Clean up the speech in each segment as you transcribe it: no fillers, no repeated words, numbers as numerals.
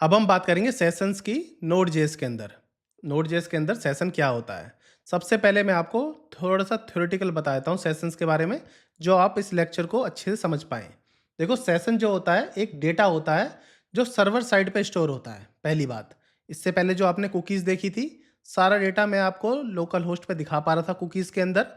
अब हम बात करेंगे सेशंस की नोड जेएस के अंदर। नोड जेएस के अंदर सेशन क्या होता है? सबसे पहले मैं आपको थोड़ा-सा थ्योरेटिकल बता देता हूँ सेशंस के बारे में, जो आप इस लेक्चर को अच्छे से समझ पाएँ। देखो सेशन जो होता है, एक डेटा होता है, जो सर्वर साइड पे स्टोर होता है, पहली बात। इससे पहले जो आपने कुकीज़ देखी थी, सारा डेटा मैं आपको लोकल होस्ट पे दिखा पा रहा था कुकीज़ के अंदर,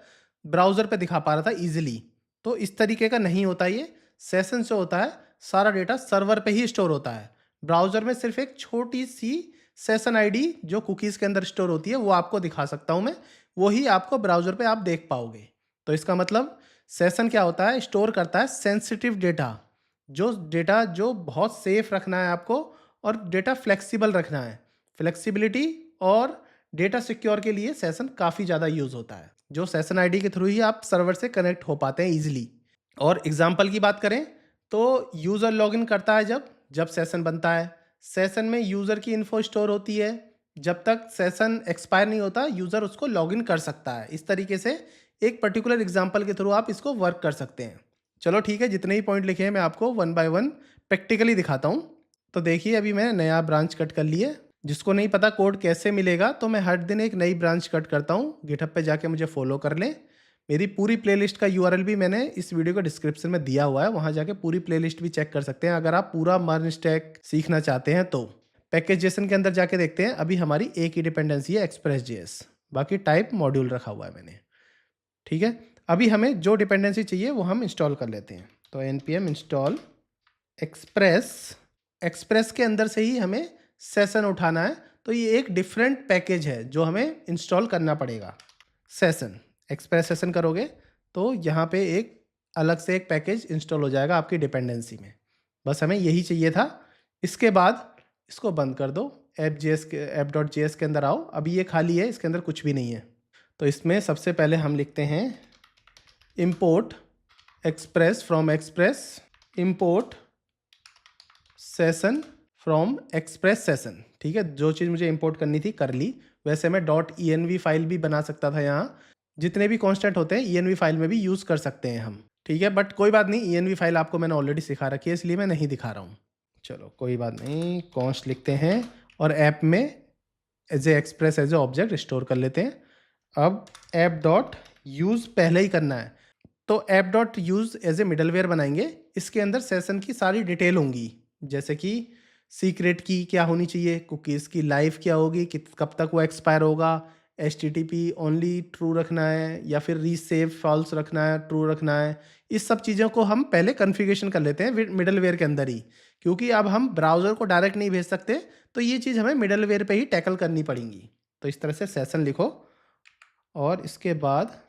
ब्राउज़र पे दिखा पा रहा था ईज़िली। तो इस तरीके का नहीं होता ये। सेशन जो होता है, सारा डेटा सर्वर पे ही स्टोर होता है। ब्राउज़र में सिर्फ एक छोटी-सी सेशन आईडी जो कुकीज़ के अंदर स्टोर होती है, वो आपको दिखा सकता हूँ मैं। वो ही आपको ब्राउज़र पे आप देख पाओगे। तो इसका मतलब सेशन क्या होता है, स्टोर करता है सेंसिटिव डेटा जो बहुत सेफ रखना है आपको और डेटा फ्लेक्सिबल रखना है। फ्लेक्सिबिलिटी और डेटा सिक्योर के लिए सेशन काफ़ी ज़्यादा यूज़ होता है, जो सेशन आईडी के थ्रू ही आप सर्वर से कनेक्ट हो पाते हैं ईज़िली। और एग्ज़ाम्पल की बात करें तो यूज़र लॉगिन करता है जब सेशन बनता है। सेशन में यूज़र की इन्फो स्टोर होती है। जब तक सेशन एक्सपायर नहीं होता, यूज़र उसको लॉगिन कर सकता है। इस तरीके से एक पर्टिकुलर एग्ज़ाम्पल के थ्रू आप इसको वर्क कर सकते हैं। चलो ठीक है, जितने ही पॉइंट लिखे हैं मैं आपको वन बाय वन प्रैक्टिकली दिखाता हूँ। तो देखिए अभी मैंने नया ब्रांच कट कर लिया है। जिसको नहीं पता कोड कैसे मिलेगा, तो मैं हर दिन एक नई ब्रांच कट करता हूँ। गिटहब पे जाके मुझे फॉलो कर लें। मेरी पूरी प्लेलिस्ट का यूआरएल भी मैंने इस वीडियो के डिस्क्रिप्शन में दिया हुआ है, वहाँ जाके पूरी प्लेलिस्ट भी चेक कर सकते हैं अगर आप पूरा मर्ज स्टैक सीखना चाहते हैं तो। पैकेज जेसन के अंदर जाके देखते हैं, अभी हमारी एक ही डिपेंडेंसी है एक्सप्रेस जेएस, बाकी टाइप मॉड्यूल रखा हुआ है मैंने। ठीक है, अभी हमें जो डिपेंडेंसी चाहिए वो हम इंस्टॉल कर लेते हैं। तो npm इंस्टॉल एक्सप्रेस। एक्सप्रेस के अंदर से ही हमें सेशन उठाना है, तो ये एक डिफरेंट पैकेज है जो हमें इंस्टॉल करना पड़ेगा। सेशन, एक्सप्रेस सेशन करोगे तो यहाँ पे एक अलग से एक पैकेज इंस्टॉल हो जाएगा आपकी डिपेंडेंसी में। बस हमें यही चाहिए था। इसके बाद इसको बंद कर दो, app.js के अंदर आओ। अभी ये खाली है, इसके अंदर कुछ भी नहीं है। तो इसमें सबसे पहले हम लिखते हैं import express from express, import session from express session। ठीक है, जो चीज़ मुझे इंपोर्ट करनी थी कर ली। वैसे मैं .env फाइल भी बना सकता था। यहाँ जितने भी कॉन्स्टेंट होते हैं env फाइल में भी यूज़ कर सकते हैं हम। ठीक है, बट कोई बात नहीं, env फाइल आपको मैंने ऑलरेडी सिखा रखी है, इसलिए मैं नहीं दिखा रहा हूँ। चलो कोई बात नहीं, कॉन्स्ट लिखते हैं और ऐप में as a express as a object store कर लेते हैं। अब ऐप डॉट यूज़ पहले ही करना है, तो app dot use as a middleware बनाएंगे। इसके अंदर सेशन की सारी डिटेल होंगी, जैसे कि सीक्रेट की क्या होनी चाहिए, कुकीज़ की लाइफ क्या होगी, कब तक वो एक्सपायर होगा, HTTP ओनली ट्रू रखना है या फिर रीसेव फॉल्स रखना है, ट्रू रखना है। इस सब चीज़ों को हम पहले कॉन्फ़िगरेशन कर लेते हैं मिडलवेयर के अंदर ही, क्योंकि अब हम ब्राउज़र को डायरेक्ट नहीं भेज सकते, तो ये चीज़ हमें मिडलवेयर पे ही टैकल करनी पड़ेंगी। तो इस तरह से सेशन लिखो और इसके बाद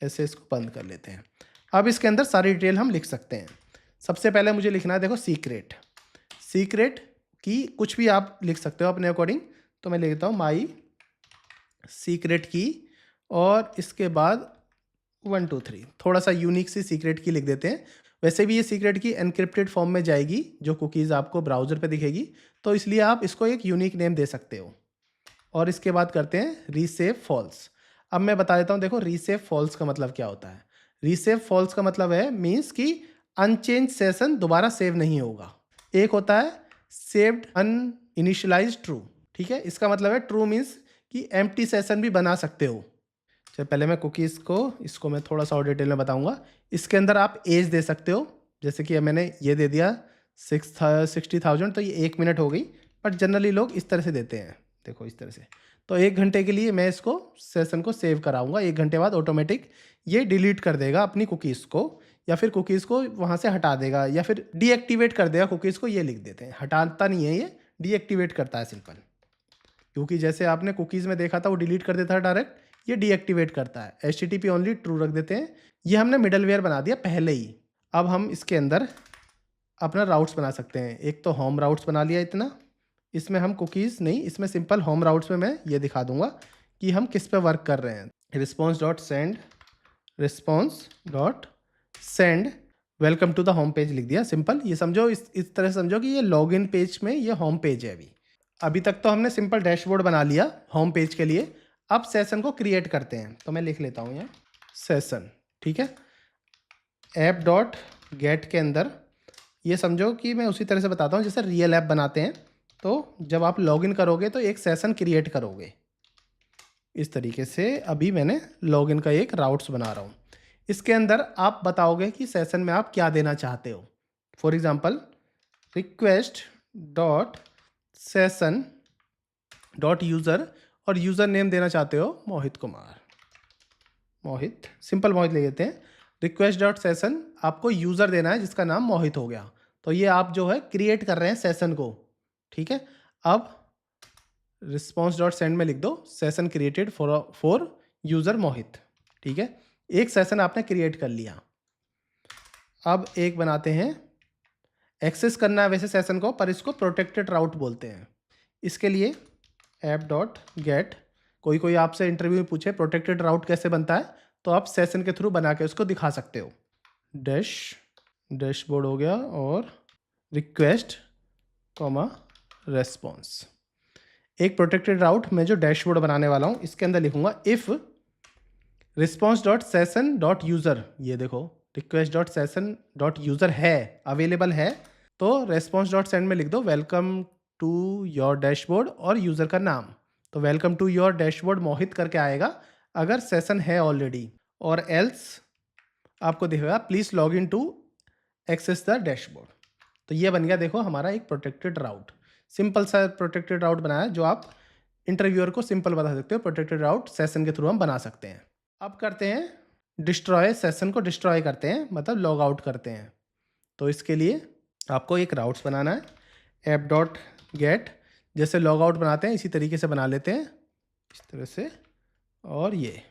ऐसे इसको बंद कर लेते हैं। अब इसके अंदर सारी डिटेल हम लिख सकते हैं। सबसे पहले मुझे लिखना है, देखो सीक्रेट की कुछ भी आप लिख सकते हो अपने अकॉर्डिंग। तो मैं लिखता हूँ माई सीक्रेट की और इसके बाद 1 2 3 थोड़ा सा यूनिक सी सीक्रेट की लिख देते हैं। वैसे भी ये सीक्रेट की एनक्रिप्टेड फॉर्म में जाएगी, जो कुकीज़ आपको ब्राउज़र पे दिखेगी, तो इसलिए आप इसको एक यूनिक नेम दे सकते हो। और इसके बाद करते हैं रीसेव फॉल्स। अब मैं बता देता हूँ, देखो रीसेव फॉल्स का मतलब क्या होता है। रीसेव फॉल्स का मतलब है मीन्स कि अनचेंज सेशन दोबारा सेव नहीं होगा। एक होता है सेव्ड अनइनिशियलाइज्ड ट्रू। ठीक है, इसका मतलब है ट्रू मीन्स कि एम्प्टी सेशन भी बना सकते हो। चलो पहले मैं कुकीज़ को इसको मैं थोड़ा सा और डिटेल में बताऊंगा। इसके अंदर आप एज दे सकते हो, जैसे कि मैंने ये दे दिया 60,000, तो ये 1 मिनट हो गई, बट जनरली लोग इस तरह से देते हैं, देखो इस तरह से। तो 1 घंटे के लिए मैं इसको सेशन को सेव कराऊंगा। 1 घंटे बाद ऑटोमेटिक ये डिलीट कर देगा अपनी कुकीज़ को, या फिर कुकीज़ को वहाँ से हटा देगा, या फिर डीएक्टिवेट कर देगा कुकीज़ को। ये लिख देते हैं, हटाता नहीं है, ये डीएक्टिवेट करता है सिंपल। क्योंकि जैसे आपने कुकीज़ में देखा था वो डिलीट कर देता है डायरेक्ट, ये डीएक्टिवेट करता है। HTTP ओनली ट्रू रख देते हैं। ये हमने मिडलवेयर बना दिया पहले ही। अब हम इसके अंदर अपना राउट्स बना सकते हैं। एक तो होम राउट्स बना लिया इतना, इसमें हम कुकीज़ नहीं, इसमें सिंपल होम राउट्स में मैं ये दिखा दूंगा कि हम किस पे वर्क कर रहे हैं। response.send welcome to the home page लिख दिया, सिंपल। ये समझो, इस तरह से समझो कि ये लॉगिन पेज में ये होम पेज है। अभी तक तो हमने सिंपल डैशबोर्ड बना लिया होम पेज के लिए। अब सेशन को क्रिएट करते हैं, तो मैं लिख लेता हूँ यहाँ सेशन। ठीक है, ऐप डॉट गेट के अंदर ये समझो कि मैं उसी तरह से बताता हूँ जैसे रियल ऐप बनाते हैं। तो जब आप लॉगिन करोगे तो एक सेशन क्रिएट करोगे इस तरीके से। अभी मैंने लॉगिन का एक राउट्स बना रहा हूँ। इसके अंदर आप बताओगे कि सेशन में आप क्या देना चाहते हो। For example request dot session dot user, और यूज़र नेम देना चाहते हो मोहित कुमार, मोहित, सिंपल मोहित ले लेते हैं। रिक्वेस्ट डॉट सेशन आपको यूज़र देना है जिसका नाम मोहित हो गया। तो ये आप जो है क्रिएट कर रहे हैं सेशन को, ठीक है। अब रिस्पॉन्स डॉट सेंड में लिख दो सेशन क्रिएटेड फॉर यूज़र मोहित, ठीक है। एक सेशन आपने क्रिएट कर लिया। अब एक बनाते हैं, एक्सेस करना है वैसे सेशन को, पर इसको प्रोटेक्टेड राउट बोलते हैं। इसके लिए ऐप डॉट गेट, कोई आपसे इंटरव्यू में पूछे प्रोटेक्टेड राउट कैसे बनता है, तो आप सेशन के थ्रू बना के उसको दिखा सकते हो। डैशबोर्ड हो गया, और रिक्वेस्ट कॉमा रेस्पॉन्स। एक प्रोटेक्टेड राउट में जो डैशबोर्ड बनाने वाला हूँ इसके अंदर लिखूंगा if response dot session dot user, ये देखो request dot session dot user है, अवेलेबल है, तो रेस्पॉन्स डॉट सेंड में लिख दो वेलकम टू योर डैशबोर्ड और यूज़र का नाम। तो वेलकम टू योर डैशबोर्ड मोहित करके आएगा अगर सेशन है ऑलरेडी, और एल्स आपको दिखेगा please log in to access the dashboard. तो ये बन गया देखो हमारा एक प्रोटेक्टेड राउट। सिंपल सा प्रोटेक्टेड राउट बनाया जो आप इंटरव्यूअर को सिंपल बता सकते हो। प्रोटेक्टेड राउट सेशन के थ्रू हम बना सकते हैं। अब करते हैं डिस्ट्रॉय, सेशन को डिस्ट्रॉय करते हैं, मतलब लॉग आउट करते हैं। तो इसके लिए आपको एक राउट्स बनाना है, ऐप डॉट गेट, जैसे लॉग आउट बनाते हैं इसी तरीके से बना लेते हैं इस तरह से। और ये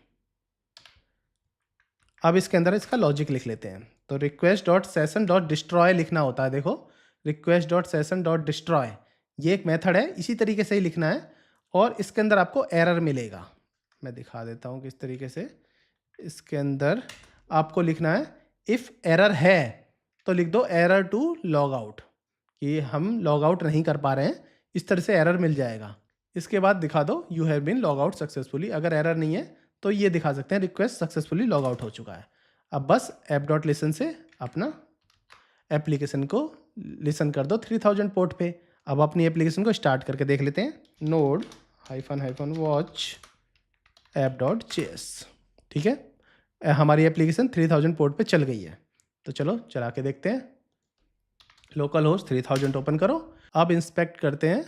अब इसके अंदर इसका लॉजिक लिख लेते हैं। तो request dot session dot destroy लिखना होता है, देखो request dot session dot destroy, ये एक मेथड है, इसी तरीके से ही लिखना है। और इसके अंदर आपको एरर मिलेगा, मैं दिखा देता हूँ किस तरीके से। इसके अंदर आपको लिखना है इफ़ एरर है तो लिख दो एरर टू लॉग आउट, कि हम लॉग आउट नहीं कर पा रहे हैं, इस तरह से एरर मिल जाएगा। इसके बाद दिखा दो you have been log out successfully. अगर एरर नहीं है तो ये दिखा सकते हैं रिक्वेस्ट सक्सेसफुली लॉग आउट हो चुका है। अब बस ऐप डॉट लिसन से अपना एप्लीकेशन को लिसन कर दो 3000 पोर्ट पे। अब अपनी एप्लीकेशन को स्टार्ट करके देख लेते हैं। Node hyphen watch app dot JS, ठीक है, हमारी एप्लीकेशन 3000 पोर्ट पे चल गई है। तो चलो चला के देखते हैं। लोकल होस्ट 3000 ओपन करो। अब इंस्पेक्ट करते हैं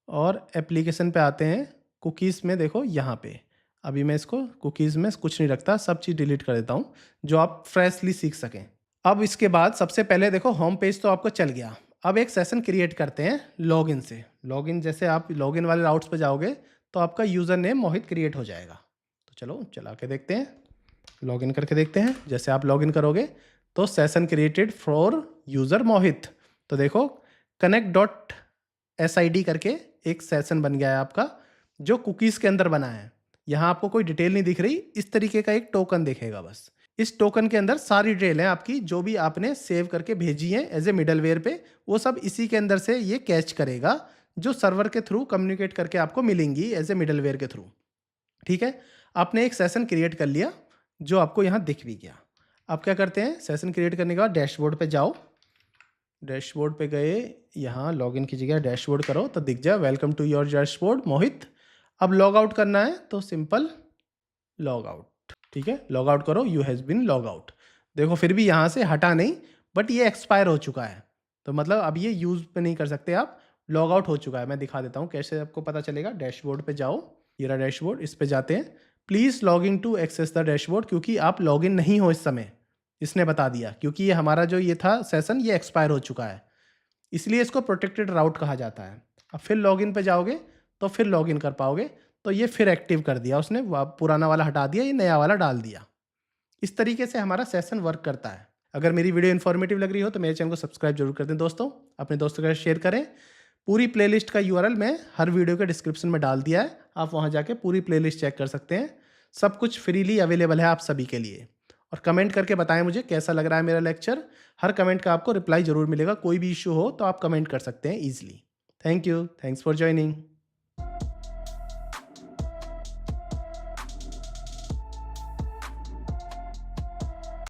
और एप्लीकेशन पे आते हैं। कुकीज़ में देखो यहाँ पे, अभी मैं इसको कुकीज़ में कुछ नहीं रखता, सब चीज़ डिलीट कर देता हूँ जो आप फ्रेशली सीख सकें। अब इसके बाद सबसे पहले देखो होम पेज तो आपको चल गया। अब एक सेशन क्रिएट करते हैं लॉगिन से। लॉगिन जैसे आप लॉगिन वाले राउट्स पे जाओगे तो आपका यूज़र नेम मोहित क्रिएट हो जाएगा। तो चलो चला के देखते हैं, लॉगिन करके देखते हैं। जैसे आप लॉगिन करोगे तो सेशन क्रिएटेड फॉर यूज़र मोहित, तो देखो कनेक्ट डॉट SID करके एक सेशन बन गया है आपका, जो कुकीज़ के अंदर बना है। यहाँ आपको कोई डिटेल नहीं दिख रही, इस तरीके का एक टोकन दिखेगा बस। इस टोकन के अंदर सारी डिटेल है आपकी, जो भी आपने सेव करके भेजी है एज ए मिडलवेयर पे, वो सब इसी के अंदर से ये कैच करेगा, जो सर्वर के थ्रू कम्युनिकेट करके आपको मिलेंगी एज ए मिडलवेयर के थ्रू, ठीक है। आपने एक सेशन क्रिएट कर लिया जो आपको यहाँ दिख भी गया। अब क्या करते हैं, सेशन क्रिएट करने के बाद डैशबोर्ड पे जाओ। डैशबोर्ड पे गए, यहाँ लॉगिन की जगह डैशबोर्ड करो तो दिख जाए वेलकम टू योर डैशबोर्ड मोहित। अब लॉग आउट करना है तो सिंपल लॉग आउट, ठीक है, लॉग आउट करो, you has been log out. देखो फिर भी यहाँ से हटा नहीं, बट ये एक्सपायर हो चुका है, तो मतलब अब ये यूज़ पे नहीं कर सकते आप, लॉग आउट हो चुका है। मैं दिखा देता हूँ कैसे आपको पता चलेगा। डैशबोर्ड पे जाओ, ये रहा डैशबोर्ड, इस पे जाते हैं। Please log in to access the dashboard, क्योंकि आप लॉग इन नहीं हो इस समय, इसने बता दिया, क्योंकि ये हमारा जो ये था सेशन ये एक्सपायर हो चुका है, इसलिए इसको प्रोटेक्टेड राउट कहा जाता है। अब फिर लॉगिन पे जाओगे तो फिर लॉगिन कर पाओगे, तो ये फिर एक्टिव कर दिया उसने, पुराना वाला हटा दिया, ये नया वाला डाल दिया। इस तरीके से हमारा सेशन वर्क करता है। अगर मेरी वीडियो इन्फॉर्मेटिव लग रही हो तो मेरे चैनल को सब्सक्राइब जरूर कर दें दोस्तों, अपने दोस्तों के साथ शेयर करें। पूरी प्लेलिस्ट का URL मैं हर वीडियो के डिस्क्रिप्शन में डाल दिया है, आप वहाँ जाके पूरी प्लेलिस्ट चेक कर सकते हैं। सब कुछ फ्रीली अवेलेबल है आप सभी के लिए। और कमेंट करके बताएं मुझे कैसा लग रहा है मेरा लेक्चर। हर कमेंट का आपको रिप्लाई जरूर मिलेगा, कोई भी इशू हो तो आप कमेंट कर सकते हैं easily. Thank you, thanks for joining.